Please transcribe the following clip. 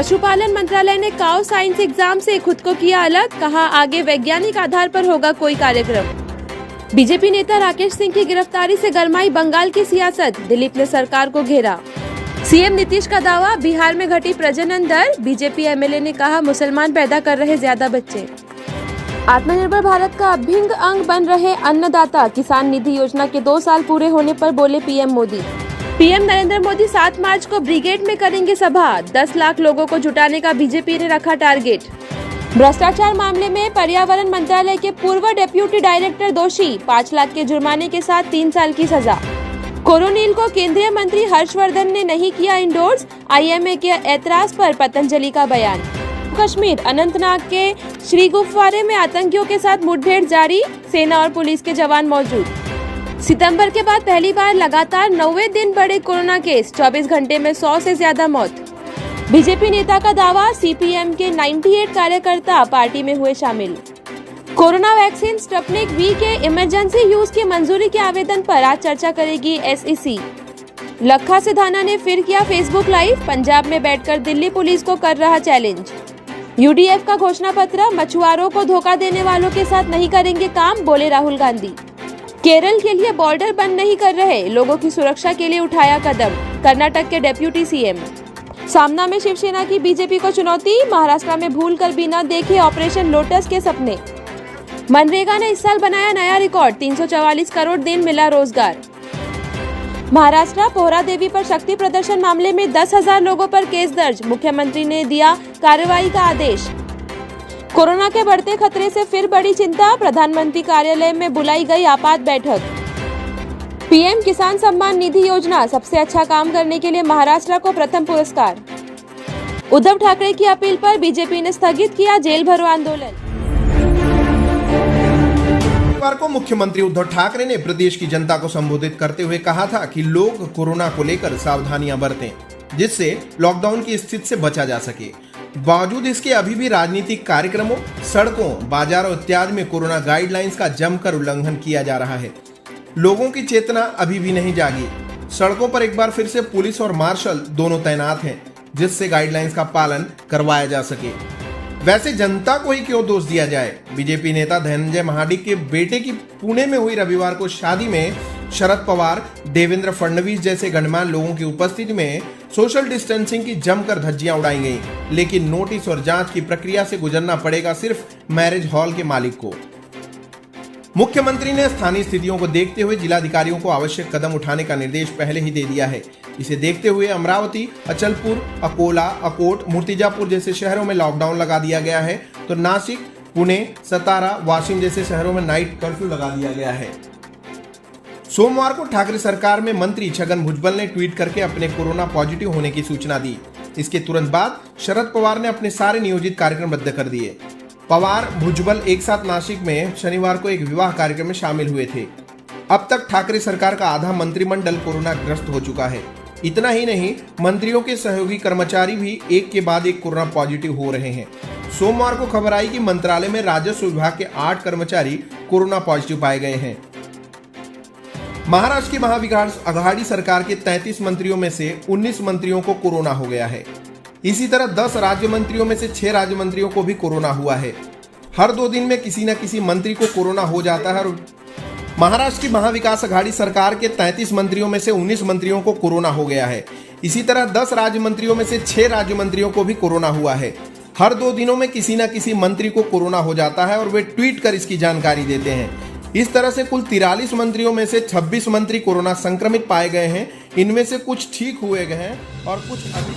पशुपालन मंत्रालय ने काउ साइंस एग्जाम से खुद को किया अलग, कहा आगे वैज्ञानिक आधार पर होगा कोई कार्यक्रम। बीजेपी नेता राकेश सिंह की गिरफ्तारी से गरमाई बंगाल की सियासत, दिलीप ने सरकार को घेरा। सीएम नीतीश का दावा, बिहार में घटी प्रजनन दर, बीजेपी एमएलए ने कहा मुसलमान पैदा कर रहे ज्यादा बच्चे। आत्मनिर्भर भारत का अभिन्न अंग बन रहे अन्नदाता, किसान निधि योजना के 2 साल पूरे होने पर बोले पीएम मोदी। पीएम नरेंद्र मोदी 7 मार्च को ब्रिगेड में करेंगे सभा, 10 लाख लोगों को जुटाने का बीजेपी ने रखा टारगेट। भ्रष्टाचार मामले में पर्यावरण मंत्रालय के पूर्व डेप्यूटी डायरेक्टर दोषी, 5 लाख के जुर्माने के साथ 3 साल की सजा। कोरोनिल को केंद्रीय मंत्री हर्षवर्धन ने नहीं किया इंडोर्स, आईएमए के ऐतराज पर पतंजलि का बयान। कश्मीर अनंतनाग के श्रीगुफवारे में आतंकियों के साथ मुठभेड़ जारी, सेना और पुलिस के जवान मौजूद। सितंबर के बाद पहली बार लगातार 9वें दिन बढ़े कोरोना केस, 24 घंटे में 100 से ज्यादा मौत। बीजेपी नेता का दावा, सीपीएम के 98 कार्यकर्ता पार्टी में हुए शामिल। कोरोना वैक्सीन स्पुतनिक वी के इमरजेंसी यूज की मंजूरी के आवेदन पर आज चर्चा करेगी एसईसी। लखा सिधाना ने फिर किया फेसबुक लाइव, पंजाब में बैठकर दिल्ली पुलिस को कर रहा चैलेंज। यूडीएफ का घोषणा पत्र, मछुआरों को धोखा देने वालों के साथ नहीं करेंगे काम, बोले राहुल गांधी। केरल के लिए बॉर्डर बंद नहीं कर रहे, लोगों की सुरक्षा के लिए उठाया कदम, कर्नाटक के डेप्यूटी सीएम। सामना में शिवसेना की बीजेपी को चुनौती, महाराष्ट्र में भूल कर भी न देखे ऑपरेशन लोटस के सपने। मनरेगा ने इस साल बनाया नया रिकॉर्ड, 344 करोड़ दिन मिला रोजगार। महाराष्ट्र पोहरा देवी पर शक्ति प्रदर्शन मामले में 10,000 लोगों पर केस दर्ज, मुख्यमंत्री ने दिया कार्रवाई का आदेश। कोरोना के बढ़ते खतरे से फिर बड़ी चिंता, प्रधानमंत्री कार्यालय में बुलाई गई आपात बैठक। पीएम किसान सम्मान निधि योजना, सबसे अच्छा काम करने के लिए महाराष्ट्र को प्रथम पुरस्कार। उद्धव ठाकरे की अपील पर बीजेपी ने स्थगित किया जेल भरो आंदोलन। बुधवार को मुख्यमंत्री उद्धव ठाकरे ने प्रदेश की जनता को संबोधित करते हुए कहा था कि लोग कोरोना को लेकर सावधानियां बरतें, जिससे लॉकडाउन की स्थिति से बचा जा सके। बावजूद इसके अभी भी राजनीतिक कार्यक्रमों, सड़कों, बाजारों इत्यादि में कोरोना गाइडलाइंस का जमकर उल्लंघन किया जा रहा है। लोगों की चेतना अभी भी नहीं जागी। सड़कों पर एक बार फिर से पुलिस और मार्शल दोनों तैनात हैं, जिससे गाइडलाइंस का पालन करवाया जा सके। वैसे जनता को ही क्यों दोष दिया जाए। बीजेपी नेता धनंजय महाडिक के बेटे की पुणे में हुई रविवार को शादी में शरद पवार, देवेंद्र फडणवीस जैसे गणमान्य लोगों की उपस्थिति में सोशल डिस्टेंसिंग की जमकर धज्जियां उड़ाई गई, लेकिन नोटिस और जांच की प्रक्रिया से गुजरना पड़ेगा सिर्फ मैरिज हॉल के मालिक को। मुख्यमंत्री ने स्थानीय स्थितियों को देखते हुए जिलाधिकारियों को आवश्यक कदम उठाने का निर्देश पहले ही दे दिया है। इसे देखते हुए अमरावती, अचलपुर, अकोला, अकोट, मूर्तिजापुर जैसे शहरों में लॉकडाउन लगा दिया गया है, तो नासिक, पुणे, सतारा, वाशिम जैसे शहरों में नाइट कर्फ्यू लगा दिया गया है। सोमवार को ठाकरे सरकार में मंत्री छगन भुजबल ने ट्वीट करके अपने कोरोना पॉजिटिव होने की सूचना दी। इसके तुरंत बाद शरद पवार ने अपने सारे नियोजित कार्यक्रम रद्द कर दिए। पवार, भुजबल एक साथ नासिक में शनिवार को एक विवाह कार्यक्रम में शामिल हुए थे। अब तक ठाकरे सरकार का आधा मंत्रिमंडल कोरोना ग्रस्त हो चुका है। इतना ही नहीं, मंत्रियों के सहयोगी कर्मचारी भी एक के बाद एक कोरोना पॉजिटिव हो रहे हैं। सोमवार को खबर आई कि मंत्रालय में राजस्व विभाग के 8 कर्मचारी कोरोना पॉजिटिव पाए गए हैं। महाराष्ट्र की महाविकास आघाड़ी सरकार के 33 मंत्रियों में से 19 मंत्रियों को कोरोना हो गया है। इसी तरह 10 राज्य मंत्रियों में से 6 राज्य मंत्रियों को भी कोरोना हुआ है। हर 2 दिन में किसी न किसी मंत्री को कोरोना हो जाता है। महाराष्ट्र की महाविकास आघाड़ी सरकार के 33 मंत्रियों में से 19 मंत्रियों को कोरोना हो गया है। इसी तरह 10 राज्य मंत्रियों में से 6 राज्य मंत्रियों को भी कोरोना हुआ है। हर 2 दिनों में किसी न किसी मंत्री को कोरोना हो जाता है और वे ट्वीट कर इसकी जानकारी देते हैं। इस तरह से कुल 43 मंत्रियों में से 26 मंत्री कोरोना संक्रमित पाए गए हैं। इनमें से कुछ ठीक हुए गए हैं और कुछ अभी